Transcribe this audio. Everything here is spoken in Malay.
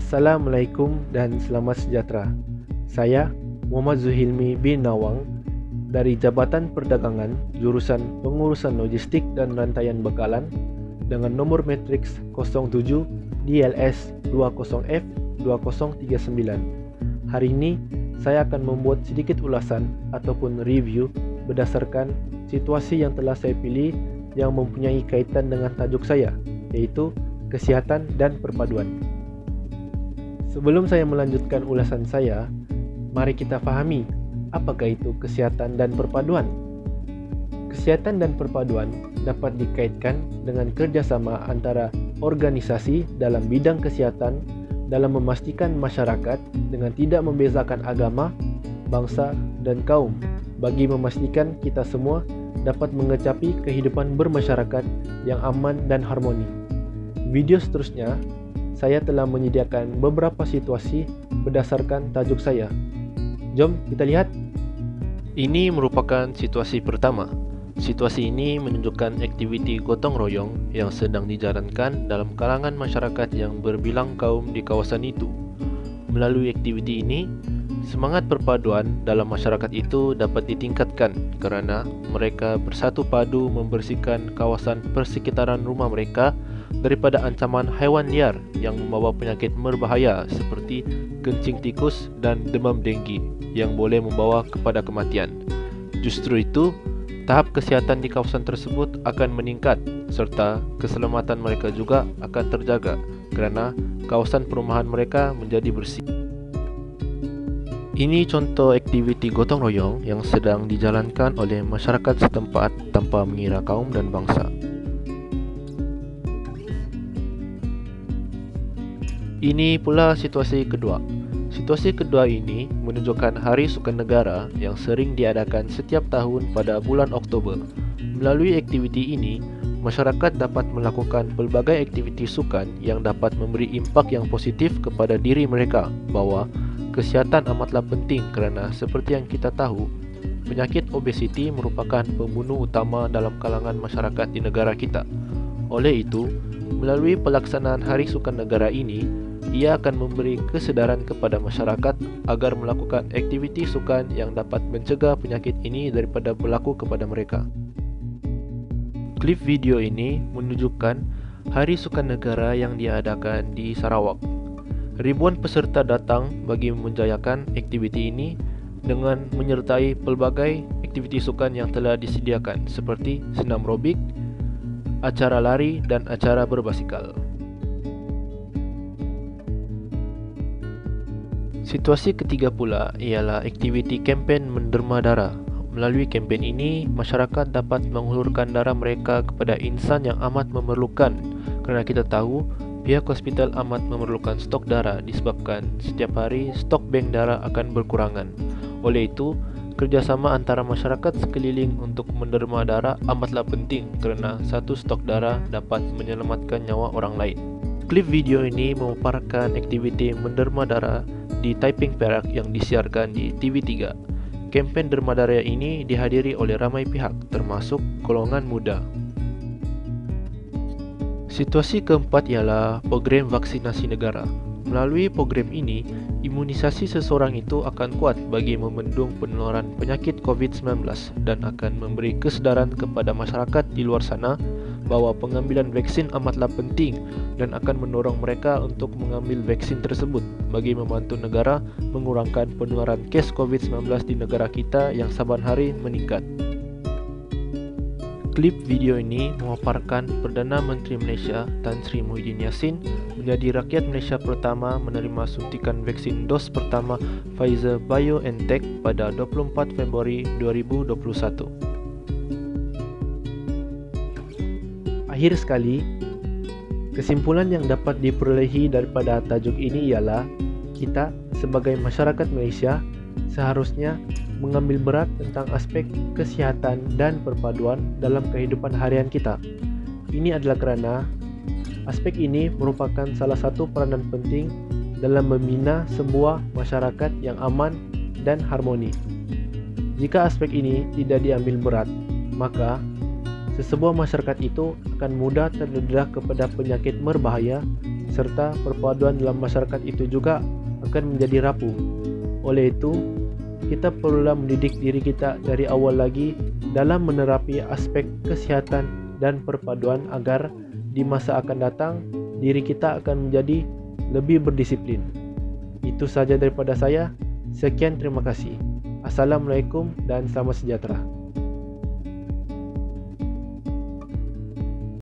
Assalamualaikum dan selamat sejahtera. Saya Muhammad Zuhilmi bin Nawang dari Jabatan Perdagangan Jurusan Pengurusan Logistik dan Rantaian Bekalan dengan nomor matriks 07 DLS 20F 2039. Hari ini saya akan membuat sedikit ulasan ataupun review berdasarkan situasi yang telah saya pilih yang mempunyai kaitan dengan tajuk saya, yaitu kesihatan dan perpaduan. Sebelum saya melanjutkan ulasan saya, mari kita fahami apakah itu kesihatan dan perpaduan. Kesihatan dan perpaduan dapat dikaitkan dengan kerjasama antara organisasi dalam bidang kesihatan dalam memastikan masyarakat dengan tidak membezakan agama, bangsa, dan kaum bagi memastikan kita semua dapat mengecapi kehidupan bermasyarakat yang aman dan harmoni. Video seterusnya, saya telah menyediakan beberapa situasi berdasarkan tajuk saya. Jom kita lihat. Ini merupakan situasi pertama. Situasi ini menunjukkan aktiviti gotong royong yang sedang dijalankan dalam kalangan masyarakat yang berbilang kaum di kawasan itu. Melalui aktiviti ini, semangat perpaduan dalam masyarakat itu dapat ditingkatkan kerana mereka bersatu padu membersihkan kawasan persekitaran rumah mereka daripada ancaman haiwan liar yang membawa penyakit berbahaya seperti kencing tikus dan demam denggi yang boleh membawa kepada kematian. Justru itu, tahap kesihatan di kawasan tersebut akan meningkat serta keselamatan mereka juga akan terjaga kerana kawasan perumahan mereka menjadi bersih. Ini contoh aktiviti gotong royong yang sedang dijalankan oleh masyarakat setempat tanpa mengira kaum dan bangsa. Ini pula situasi kedua. Situasi kedua ini menunjukkan Hari Sukan Negara yang sering diadakan setiap tahun pada bulan Oktober. Melalui aktiviti ini, masyarakat dapat melakukan pelbagai aktiviti sukan yang dapat memberi impak yang positif kepada diri mereka bahawa kesihatan amatlah penting kerana seperti yang kita tahu, penyakit obesiti merupakan pembunuh utama dalam kalangan masyarakat di negara kita. Oleh itu, melalui pelaksanaan Hari Sukan Negara ini, ia akan memberi kesedaran kepada masyarakat agar melakukan aktiviti sukan yang dapat mencegah penyakit ini daripada berlaku kepada mereka. Klip video ini menunjukkan Hari Sukan Negara yang diadakan di Sarawak. Ribuan peserta datang bagi menjayakan aktiviti ini dengan menyertai pelbagai aktiviti sukan yang telah disediakan seperti senam aerobik, acara lari dan acara berbasikal. Situasi ketiga pula ialah aktiviti kempen menderma darah. Melalui kempen ini, masyarakat dapat menghulurkan darah mereka kepada insan yang amat memerlukan kerana kita tahu pihak hospital amat memerlukan stok darah disebabkan setiap hari stok bank darah akan berkurangan. Oleh itu, kerjasama antara masyarakat sekeliling untuk menderma darah amatlah penting kerana satu stok darah dapat menyelamatkan nyawa orang lain. Klip video ini memaparkan aktiviti menderma darah di Taiping Perak yang disiarkan di TV3. Kempen derma darah ini dihadiri oleh ramai pihak termasuk golongan muda. Situasi keempat ialah program vaksinasi negara. Melalui program ini, imunisasi seseorang itu akan kuat bagi membendung penularan penyakit COVID-19 dan akan memberi kesedaran kepada masyarakat di luar sana bahawa pengambilan vaksin amatlah penting dan akan mendorong mereka untuk mengambil vaksin tersebut bagi membantu negara mengurangkan penularan kes COVID-19 di negara kita yang saban hari meningkat. Klip video ini memaparkan Perdana Menteri Malaysia Tan Sri Muhyiddin Yassin menjadi rakyat Malaysia pertama menerima suntikan vaksin dos pertama Pfizer BioNTech pada 24 Februari 2021. Akhir sekali, kesimpulan yang dapat diperolehi daripada tajuk ini ialah kita sebagai masyarakat Malaysia seharusnya mengambil berat tentang aspek kesihatan dan perpaduan dalam kehidupan harian kita. Ini adalah kerana aspek ini merupakan salah satu peranan penting dalam membina sebuah masyarakat yang aman dan harmoni. Jika aspek ini tidak diambil berat, maka sesebuah masyarakat itu akan mudah terdedah kepada penyakit berbahaya serta perpaduan dalam masyarakat itu juga akan menjadi rapuh. Oleh itu, kita perlulah mendidik diri kita dari awal lagi dalam menerapi aspek kesihatan dan perpaduan agar di masa akan datang diri kita akan menjadi lebih berdisiplin. Itu saja daripada saya. Sekian, terima kasih. Assalamualaikum dan salam sejahtera.